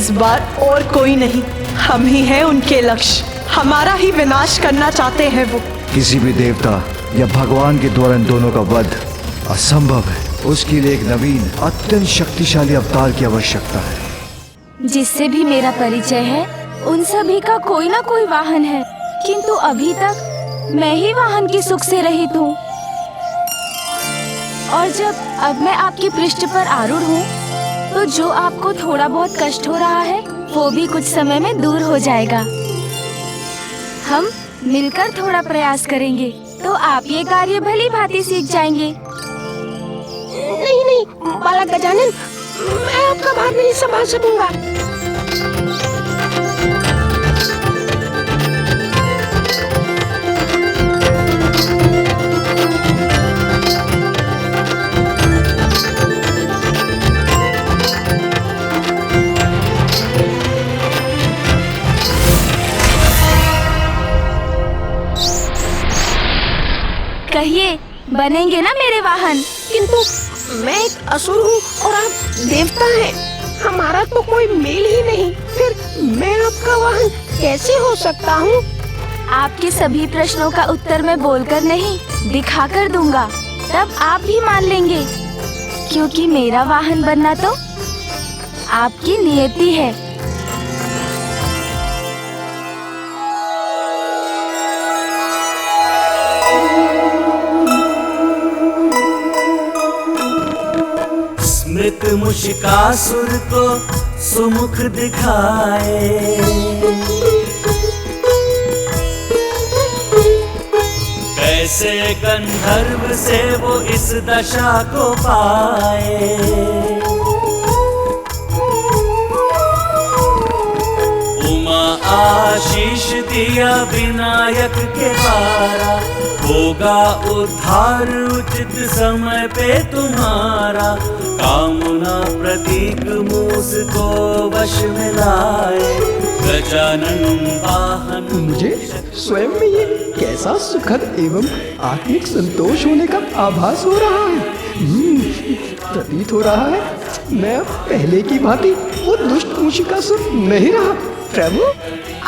इस बार और कोई नहीं, हम ही हैं उनके लक्ष्य। हमारा ही विनाश करना चाहते हैं वो। किसी भी देवता या भगवान के द्वारा इन दोनों का वध असंभव है। उसके लिए एक नवीन अत्यंत शक्तिशाली अवतार की आवश्यकता है। जिससे भी मेरा परिचय है उन सभी का कोई ना कोई वाहन है, किंतु अभी तक मैं ही वाहन की सुख से रहित हूँ। और जब अब मैं आपके पृष्ठ पर आरूढ़ हूँ तो जो आपको थोड़ा बहुत कष्ट हो रहा है वो भी कुछ समय में दूर हो जाएगा। हम मिलकर थोड़ा प्रयास करेंगे तो आप ये कार्य भली भांति सीख जाएंगे। नहीं नहीं बालक गजानन, मैं आपका भार नहीं संभाल सकूंगा। कहिए, बनेंगे ना मेरे वाहन? किंतु मैं एक असुर हूँ और आप देवता हैं। हमारा तो कोई मेल ही नहीं, फिर मैं आपका वाहन कैसे हो सकता हूँ? आपके सभी प्रश्नों का उत्तर मैं बोलकर नहीं, दिखाकर दूंगा, तब आप भी मान लेंगे। क्योंकि मेरा वाहन बनना तो आपकी नियति है। स्मृत मुशिकासुर को सुमुख दिखाए, कैसे गंधर्व से वो इस दशा को पाए। उमा आशीष दिया विनायक के द्वारा, होगा उद्धार उचित समय पे तुम्हारा। कामना प्रतीक मूस को वश में लाए, गजानन वाहन। मुझे स्वयं में ये कैसा सुखद एवं आत्मिक संतोष होने का आभास हो रहा है। प्रतीत हो रहा है मैं अब पहले की भांति वो दुष्ट मूषिकासुर नहीं रहा। प्रभु,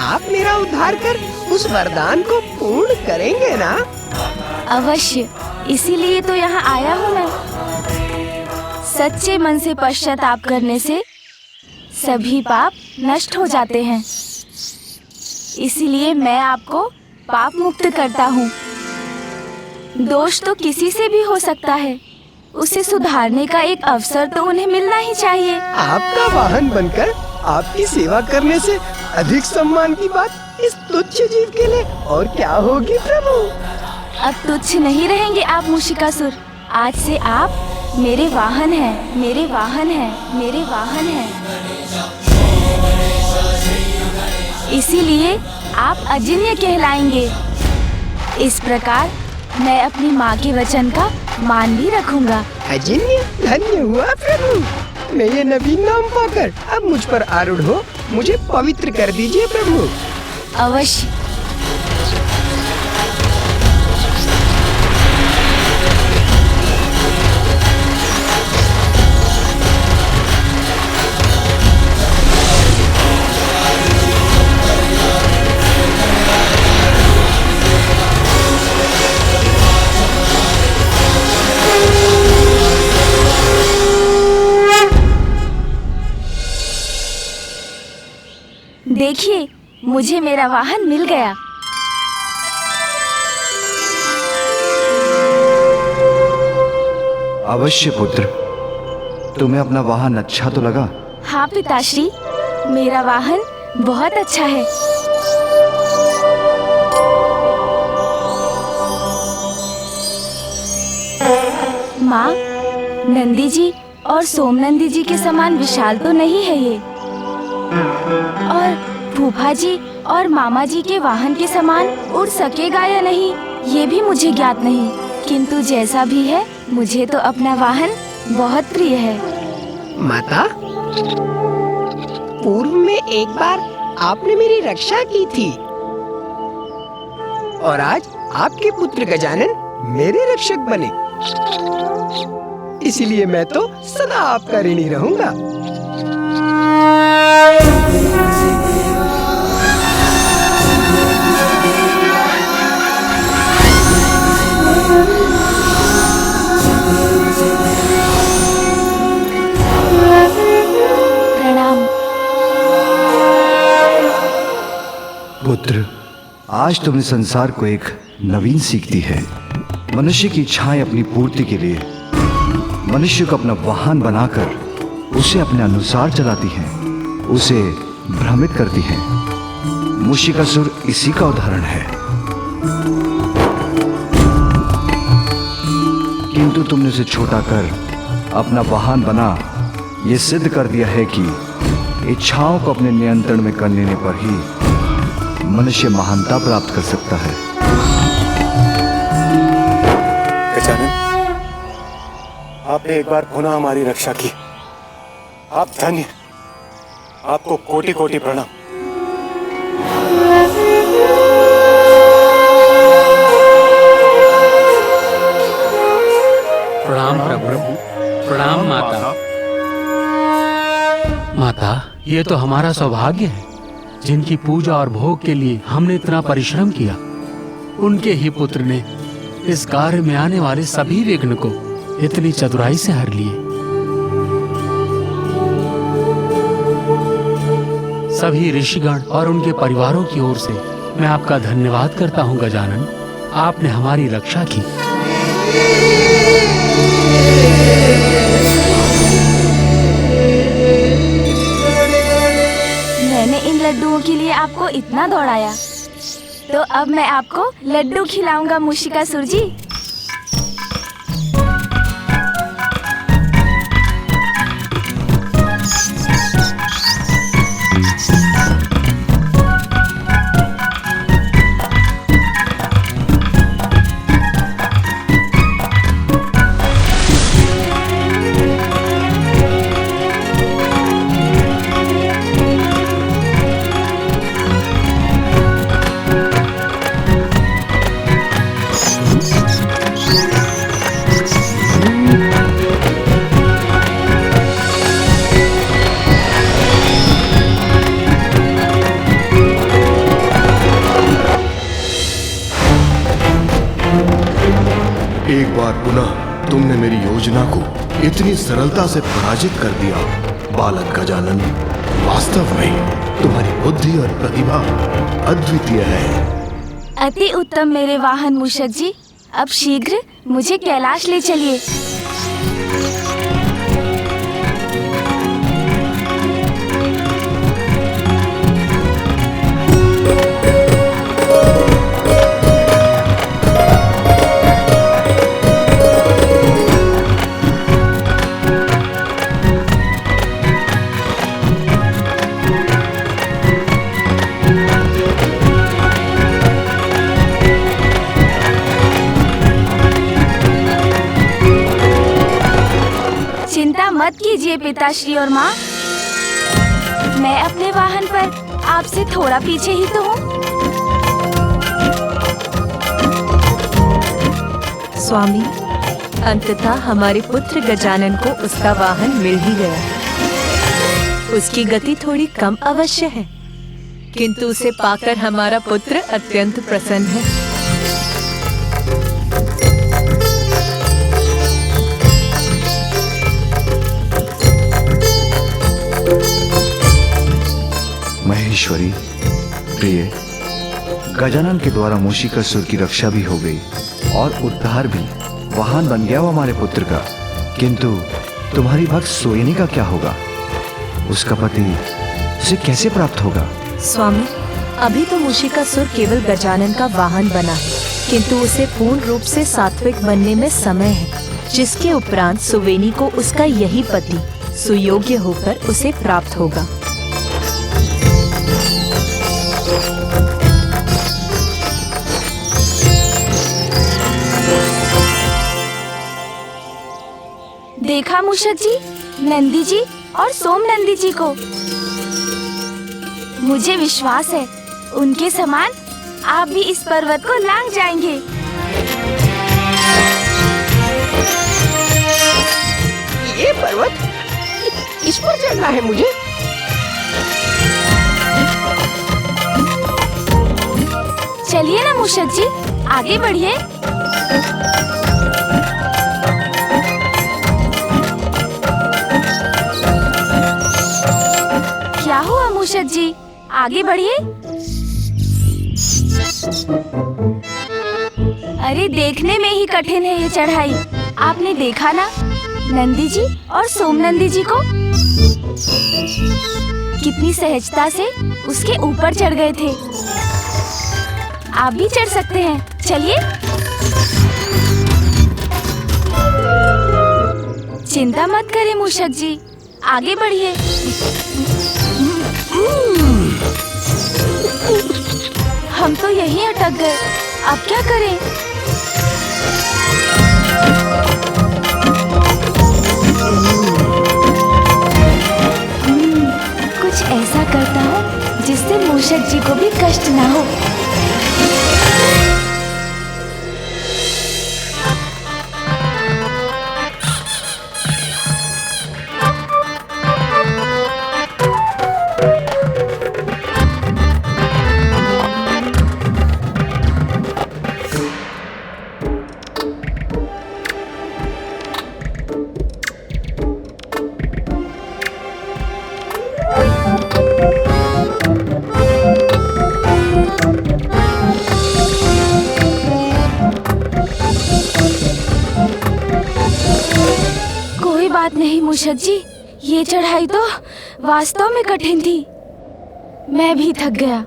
आप मेरा उद्धार कर उस वरदान को पूर्ण करेंगे ना? अवश्य, इसीलिए तो यहाँ आया हूँ मैं। सच्चे मन से पश्चाताप करने से सभी पाप नष्ट हो जाते हैं। इसीलिए मैं आपको पाप मुक्त करता हूँ। दोष तो किसी से भी हो सकता है, उसे सुधारने का एक अवसर तो उन्हें मिलना ही चाहिए। आपका वाहन बनकर आपकी सेवा करने से अधिक सम्मान की बात इस तुच्छ जीव के लिए और क्या होगी प्रभु? अब तुच्छ नहीं रहेंगे आप मूषिकासुर। आज से आप मेरे वाहन हैं, मेरे वाहन हैं, मेरे वाहन हैं। इसीलिए आप अजिन्य कहलाएंगे। इस प्रकार मैं अपनी माँ के वचन का मान भी रखूंगा। अजिन्य, धन्य हुआ प्रभु। मैं ये नवीन नाम पाकर अब मुझ पर आरूढ़ हो मुझे पवित्र कर दीजिए प्रभु। अवश्य। देखिए, मुझे मेरा वाहन मिल गया। अवश्य पुत्र, तुम्हें अपना वाहन अच्छा तो लगा? हाँ पिताश्री, मेरा वाहन बहुत अच्छा है। माँ, नंदी जी और सोमनंदी जी के समान विशाल तो नहीं है ये, और फूफा जी और मामा जी के वाहन के समान उड़ सकेगा या नहीं ये भी मुझे ज्ञात नहीं। किंतु जैसा भी है, मुझे तो अपना वाहन बहुत प्रिय है। माता, पूर्व में एक बार आपने मेरी रक्षा की थी और आज आपके पुत्र गजानन मेरे रक्षक बने। इसीलिए मैं तो सदा आपका ऋणी रहूंगा। आज तुमने संसार को एक नवीन सीख दी है। मनुष्य की इच्छाएं अपनी पूर्ति के लिए मनुष्य को अपना वाहन बनाकर उसे अपने अनुसार चलाती हैं, उसे भ्रमित करती हैं। मूषिकासुर इसी का उदाहरण है। किंतु तुमने उसे छोटा कर अपना वाहन बना ये सिद्ध कर दिया है कि इच्छाओं को अपने नियंत्रण में कर लेने पर ही मनुष्य महानता प्राप्त कर सकता है। गजानन, आपने एक बार पुनः हमारी रक्षा की। आप धन्य, आपको कोटि कोटि प्रणाम। प्रणाम प्रभु, प्रणाम माता। माता, ये तो हमारा सौभाग्य है जिनकी पूजा और भोग के लिए हमने इतना परिश्रम किया। उनके ही पुत्र ने इस कार्य में आने वाले सभी विघ्न को इतनी चतुराई से हर लिए। सभी ऋषिगण और उनके परिवारों की ओर से मैं आपका धन्यवाद करता हूँ गजानन। आपने हमारी रक्षा की। मैंने इन लड्डुओं के लिए आपको इतना दौड़ाया, तो अब मैं आपको लड्डू खिलाऊंगा मूषिकासुर जी। एक बार पुनः तुमने मेरी योजना को इतनी सरलता से पराजित कर दिया। बालक गजानन, वास्तव में तुम्हारी बुद्धि और प्रतिभा अद्वितीय है। अति उत्तम मेरे वाहन मूषक जी। अब शीघ्र मुझे कैलाश ले चलिए। चिंता मत कीजिए पिताश्री और माँ, मैं अपने वाहन पर आपसे थोड़ा पीछे ही तो हूँ। स्वामी, अंततः हमारे पुत्र गजानन को उसका वाहन मिल ही गया। उसकी गति थोड़ी कम अवश्य है, किंतु उसे पाकर हमारा पुत्र अत्यंत प्रसन्न है। महेश्वरी, प्रिय, गजानन के द्वारा मूषिकासुर की रक्षा भी हो गई और उद्धार भी। वाहन बन गया वो हमारे पुत्र का। किंतु तुम्हारी भक्त सोयनी का क्या होगा? उसका पति उसे कैसे प्राप्त होगा? स्वामी, अभी तो मूषिकासुर केवल गजानन का वाहन बना है, किंतु उसे पूर्ण रूप से सात्विक बनने में समय है, जिसके उपरांत सुवेनी को उसका यही पति सुयोग्य होकर उसे प्राप्त होगा। देखा मूषक जी, नंदी जी और सोम नंदी जी को। मुझे विश्वास है उनके समान आप भी इस पर्वत को लांघ जाएंगे। ये पर्वत, इस पर चढ़ना है मुझे। चलिए ना मूषक जी, आगे बढ़िए। क्या हुआ मूषक जी, आगे बढ़िए। अरे देखने में ही कठिन है ये चढ़ाई। आपने देखा ना नंदी जी और सोम नंदी जी को, कितनी सहजता से उसके ऊपर चढ़ गए थे। आप भी चढ़ सकते हैं, चलिए। चिंता मत करें मूषक जी, आगे बढ़िए। हम तो यहीं अटक गए, अब क्या करें? कुछ ऐसा करता हूँ जिससे मूषक जी को भी कष्ट ना हो। बात नहीं मूषक जी, ये चढ़ाई तो वास्तव में कठिन थी। मैं भी थक गया,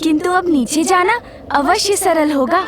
किंतु अब नीचे जाना अवश्य सरल होगा।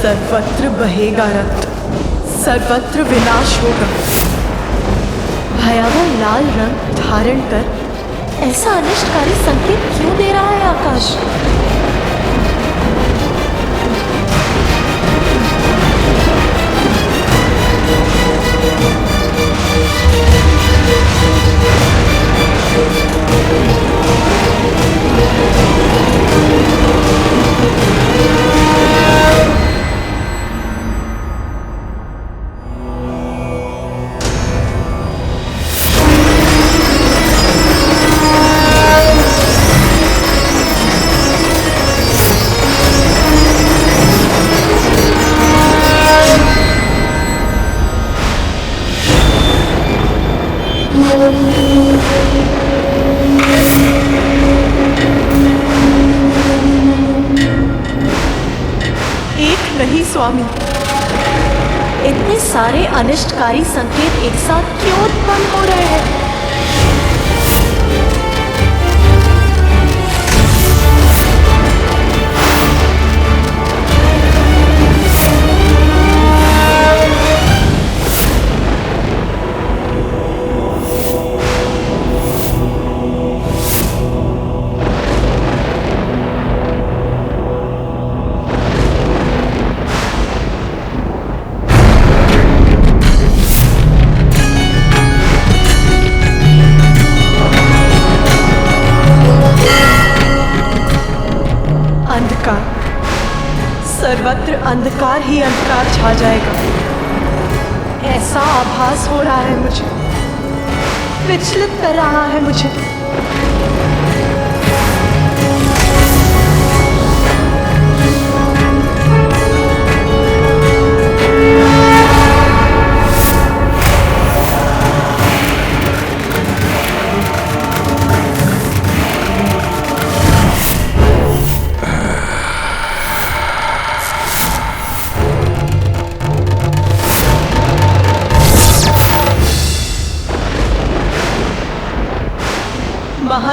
सर्वत्र बहेगा रक्त, सर्वत्र विनाश होगा। भयावह लाल रंग धारण कर ऐसा अनिष्टकारी संकेत क्यों दे रहा है आकाश? नहीं स्वामी, इतने सारे अनिष्टकारी संकेत एक साथ क्यों उत्पन्न हो रहे हैं? सर्वत्र अंधकार ही अंधकार छा जाएगा, ऐसा आभास हो रहा है मुझे, विचलित कर रहा है मुझे।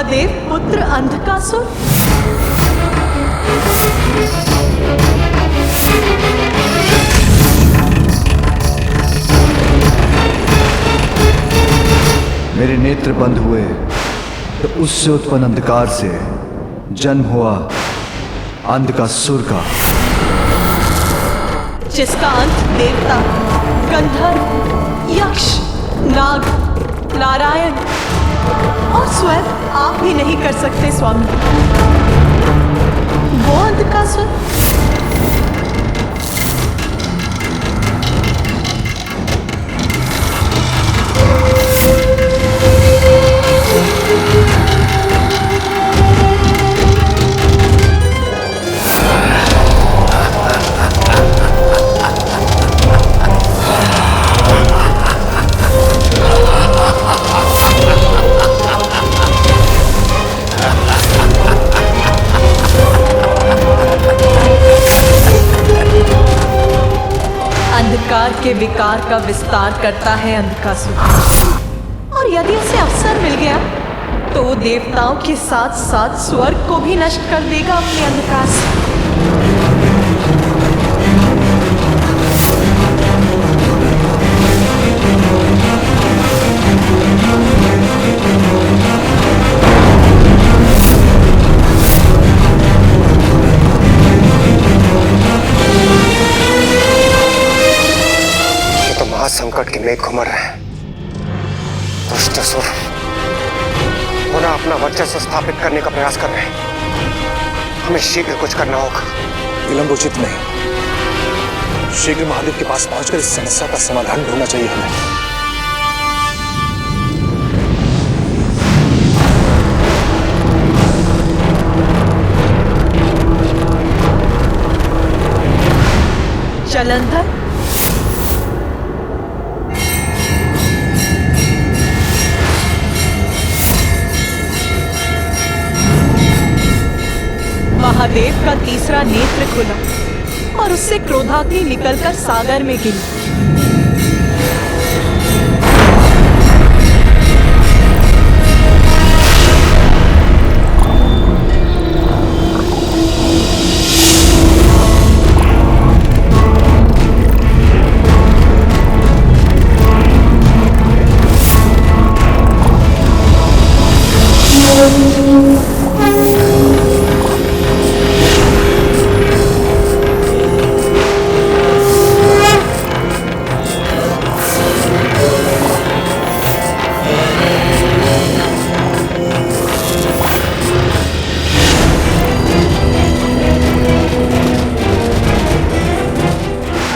महादेव पुत्र अंधकासुर। मेरे नेत्र बंद हुए तो उससे उत्पन्न अंधकार से जन्म हुआ अंधकासुर का, जिसका अंत देवता, गंधर्व, यक्ष, नाग, नारायण और स्वयं आप भी नहीं कर सकते स्वामी। वो अंधकासुर अंधकार के विकार का विस्तार करता है अंधकासुर, और यदि उसे अवसर मिल गया तो वो देवताओं के साथ साथ स्वर्ग को भी नष्ट कर देगा अपने अंधकार से। संकट की मेघ घुमर रहे हैं। दुष्ट असुर पुनः अपना वर्चस्व स्थापित करने का प्रयास कर रहे हैं। हमें शीघ्र कुछ करना होगा। विलंब उचित नहीं। शीघ्र महादेव के पास पहुंचकर इस समस्या का समाधान ढूंढना चाहिए हमें। जलंधर, महादेव का तीसरा नेत्र खुला और उससे क्रोधाग्नि निकलकर सागर में गिरी।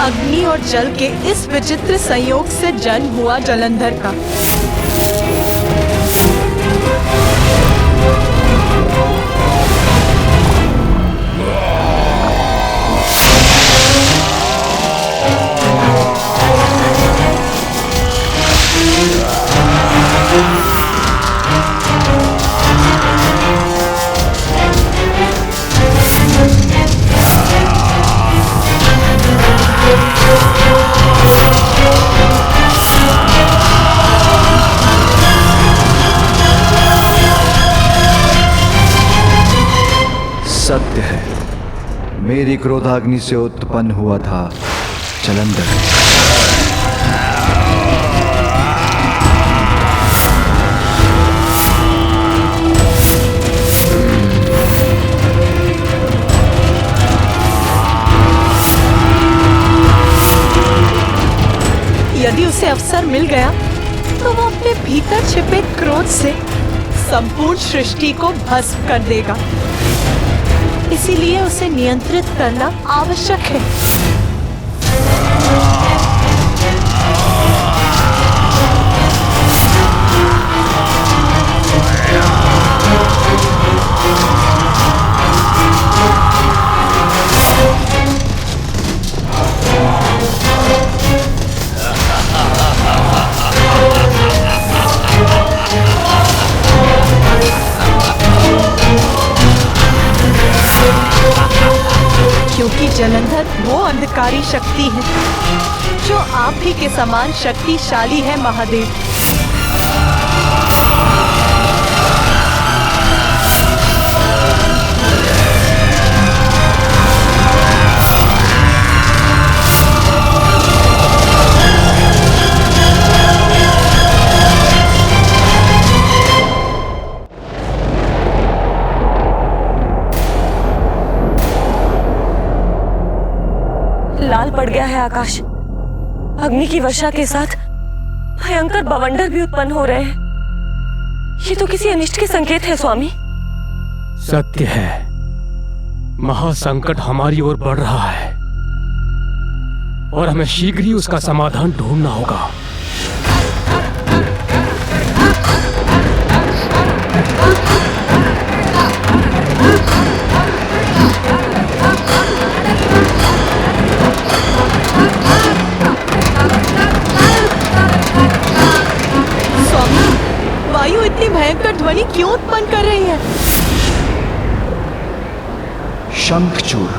अग्नि और जल के इस विचित्र संयोग से जन्म हुआ जलंधर का। सत्य है, मेरी क्रोधाग्नि से उत्पन्न हुआ था जलंधर। यदि उसे अवसर मिल गया तो वो अपने भीतर छिपे क्रोध से संपूर्ण सृष्टि को भस्म कर देगा। इसीलिए उसे नियंत्रित करना आवश्यक है। क्योंकि जलंधर वो अंधकारी शक्ति है जो आप ही के समान शक्तिशाली है महादेव। आकाश, अग्नि की वर्षा के साथ भयंकर बवंडर भी उत्पन्न हो रहे हैं। ये तो किसी अनिष्ट के संकेत है स्वामी। सत्य है, महासंकट हमारी ओर बढ़ रहा है और हमें शीघ्र ही उसका समाधान ढूंढना होगा। स्वामी, वायु इतनी भयंकर ध्वनि क्यों उत्पन्न कर रही है? शंखचूड़।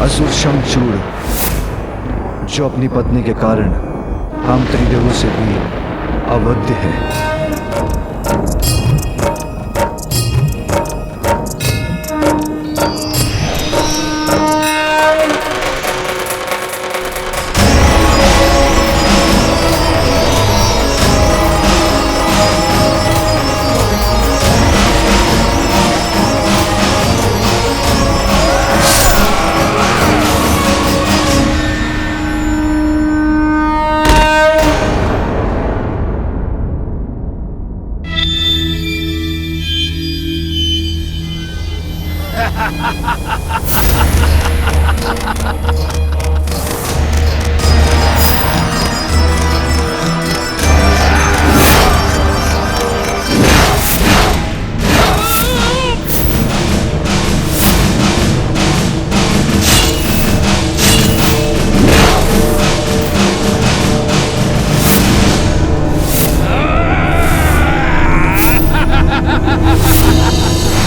असुर शंखचूड़, जो अपनी पत्नी के कारण हम त्रिदेवों से भी अवध्य है।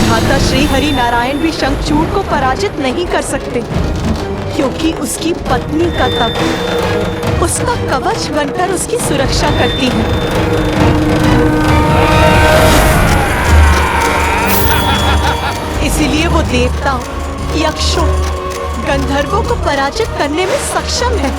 माता श्री हरि नारायण भी शंखचूड़ को पराजित नहीं कर सकते, क्योंकि उसकी पत्नी का तप उसका कवच बनकर उसकी सुरक्षा करती है। इसीलिए वो देवताओं, यक्षों, गंधर्वों को पराजित करने में सक्षम है।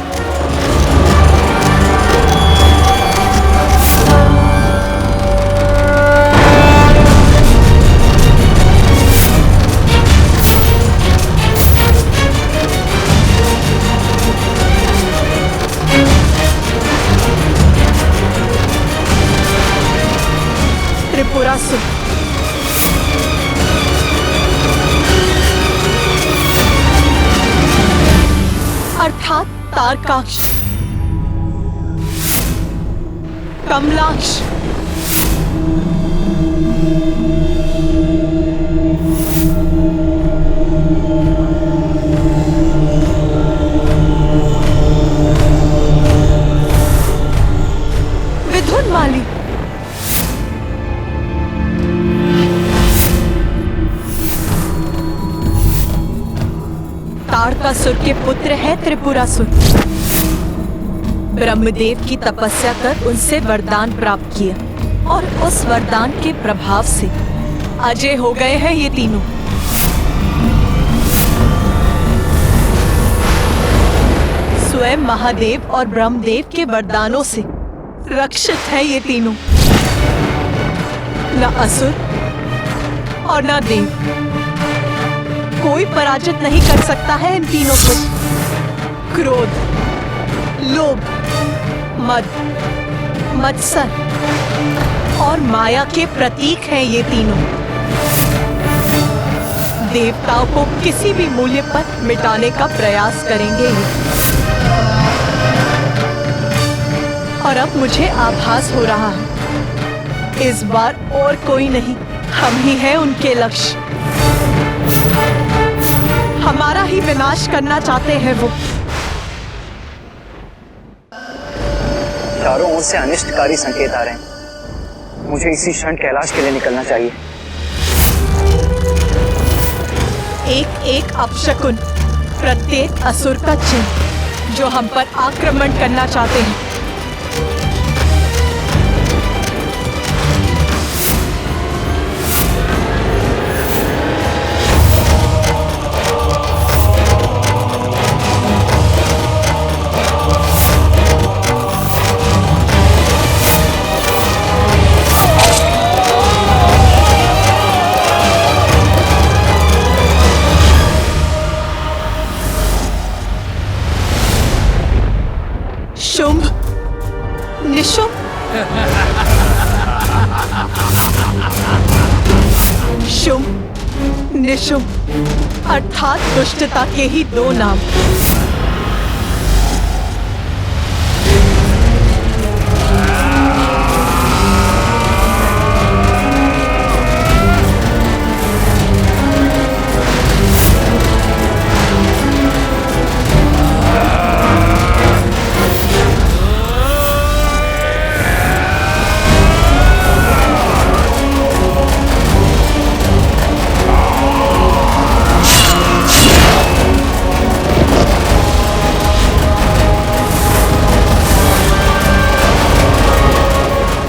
त्रिपुरासुर, अर्थात तारकाक्ष, कमलाक्ष, विधुनमाली, तारकासुर के पुत्र है त्रिपुरासुर। ब्रह्मदेव की तपस्या कर उनसे वरदान प्राप्त किया और उस वरदान के प्रभाव से अजय हो गए हैं ये तीनों। स्वयं महादेव और ब्रह्मदेव के वरदानों से रक्षित है ये तीनों। न असुर और न देव, कोई पराजित नहीं कर सकता है इन तीनों को। क्रोध, लोभ, मद, मत्सर और माया के प्रतीक हैं ये तीनों। देवताओं को किसी भी मूल्य पर मिटाने का प्रयास करेंगे ये। और अब मुझे आभास हो रहा है, इस बार और कोई नहीं, हम ही हैं उनके लक्ष्य। हमारा ही विनाश करना चाहते हैं वो। चारों ओर से अनिष्टकारी संकेत आ रहे हैं। मुझे इसी क्षण कैलाश के लिए निकलना चाहिए। एक एक अपशकुन प्रत्येक असुर का चिन्ह जो हम पर आक्रमण करना चाहते हैं। शुंभ, निशुंभ, शुंभ, निशुंभ अर्थात दुष्टता के ही दो नाम।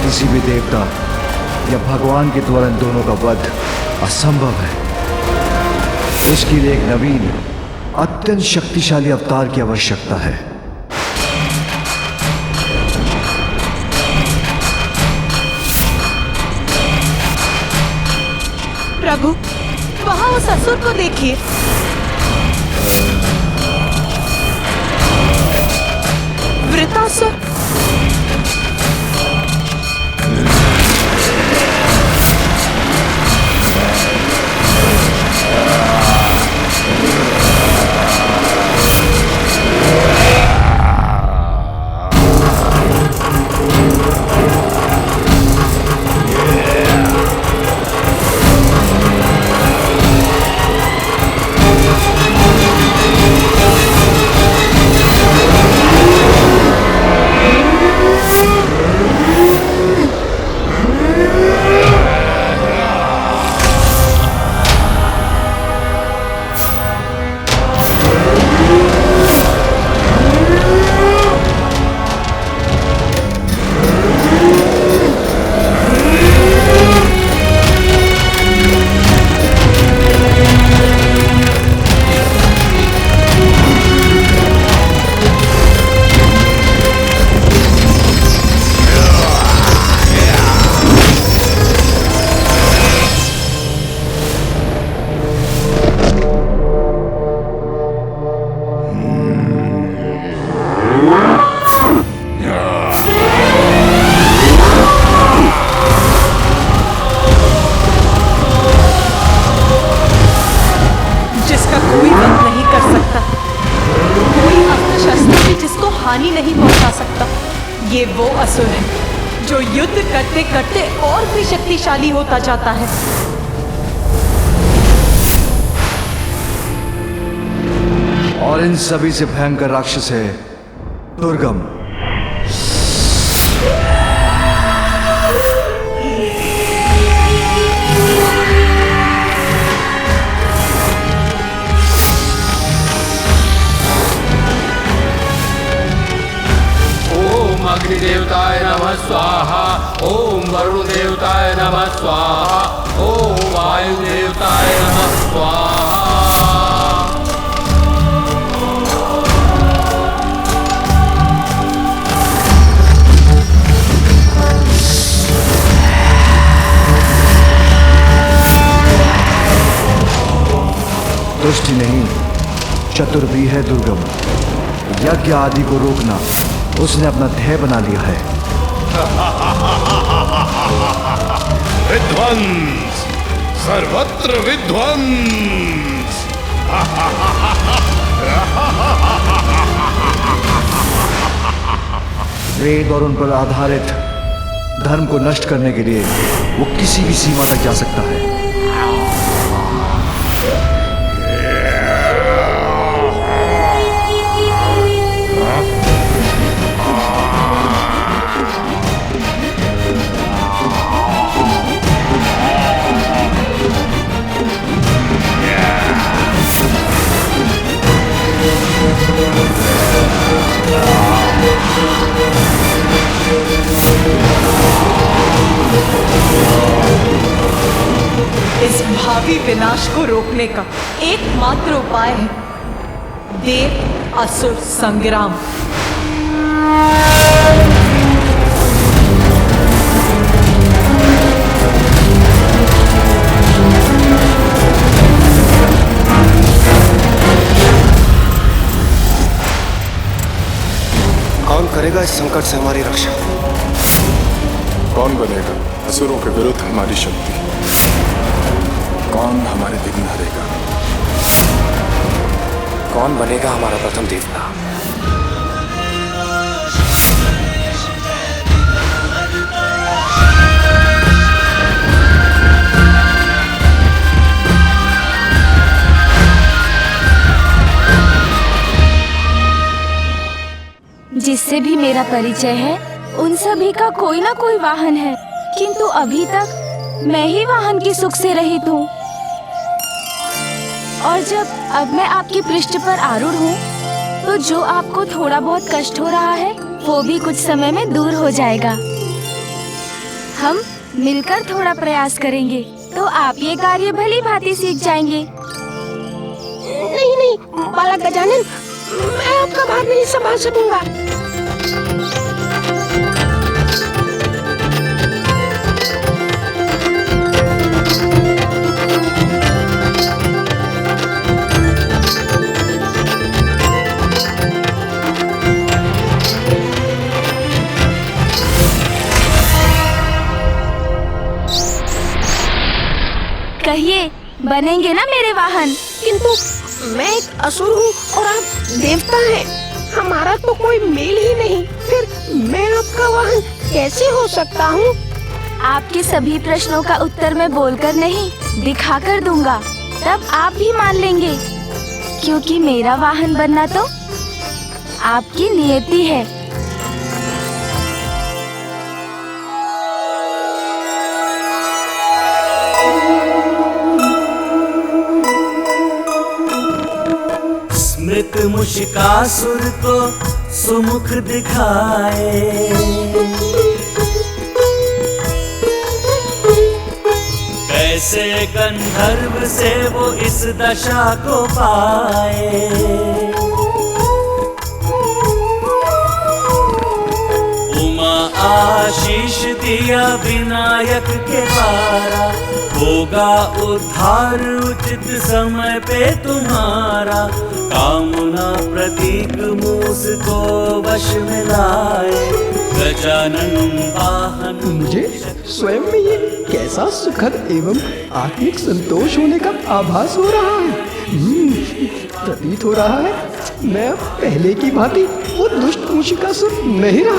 किसी भी देवता या भगवान के द्वारा इन दोनों का वध असंभव है। उसके लिए एक नवीन अत्यंत शक्तिशाली अवतार की आवश्यकता है। प्रभु, वहां उस असुर को देखिए। वृतासुर। हानि नहीं पहुंचा सकता। ये वो असुर है जो युद्ध करते करते और भी शक्तिशाली होता जाता है। और इन सभी से भयंकर राक्षस है दुर्गम। अग्निदेवताय नमः स्वाहा। ओम वरुण देवताय नमः स्वाहा। ओम वायु देवताय नमः स्वाहा। दुष्टि नहीं, चतुर भी है दुर्गम। यज्ञ आदि को रोकना उसने अपना ध्येय बना लिया है। विध्वंस, सर्वत्र विध्वंस। वेद और उन पर आधारित धर्म को नष्ट करने के लिए वो किसी भी सीमा तक जा सकता है। असुरी विनाश को रोकने का एकमात्र उपाय है देव असुर संग्राम। कौन करेगा इस संकट से हमारी रक्षा? कौन बनेगा असुरों के विरुद्ध हमारी शक्ति? कौन हमारे विघ्न हरेगा? कौन बनेगा हमारा प्रथम देवता? जिससे भी मेरा परिचय है उन सभी का कोई ना कोई वाहन है, किंतु अभी तक मैं ही वाहन की सुख से रहित हूँ। और जब अब मैं आपके पृष्ठ पर आरूढ़ हूँ तो जो आपको थोड़ा बहुत कष्ट हो रहा है वो भी कुछ समय में दूर हो जाएगा। हम मिलकर थोड़ा प्रयास करेंगे तो आप ये कार्य भली भांति सीख जाएंगे। नहीं नहीं बालक गजानन, मैं आपका भार नहीं संभाल सकूंगा। कहिए, बनेंगे ना मेरे वाहन? किंतु मैं एक असुर हूँ और आप देवता हैं। हमारा तो कोई मेल ही नहीं, फिर मैं आपका वाहन कैसे हो सकता हूँ? आपके सभी प्रश्नों का उत्तर मैं बोलकर नहीं, दिखाकर दूंगा, तब आप भी मान लेंगे। क्योंकि मेरा वाहन बनना तो आपकी नियति है। स्मृत मुशिकासुर को सुमुख दिखाए, कैसे गंधर्व से वो इस दशा को पाए। उमा आशीष दिया विनायक के द्वारा, होगा उद्धार उचित समय पे तुम्हारा। कामना प्रतीक मूस को वश में लाए, गजानन वाहन। मुझे स्वयं में ये कैसा सुखद एवं आत्मिक संतोष होने का आभास हो रहा है। प्रतीत हो रहा है मैं अब पहले की भांति वो दुष्ट मूषिकासुर नहीं रहा।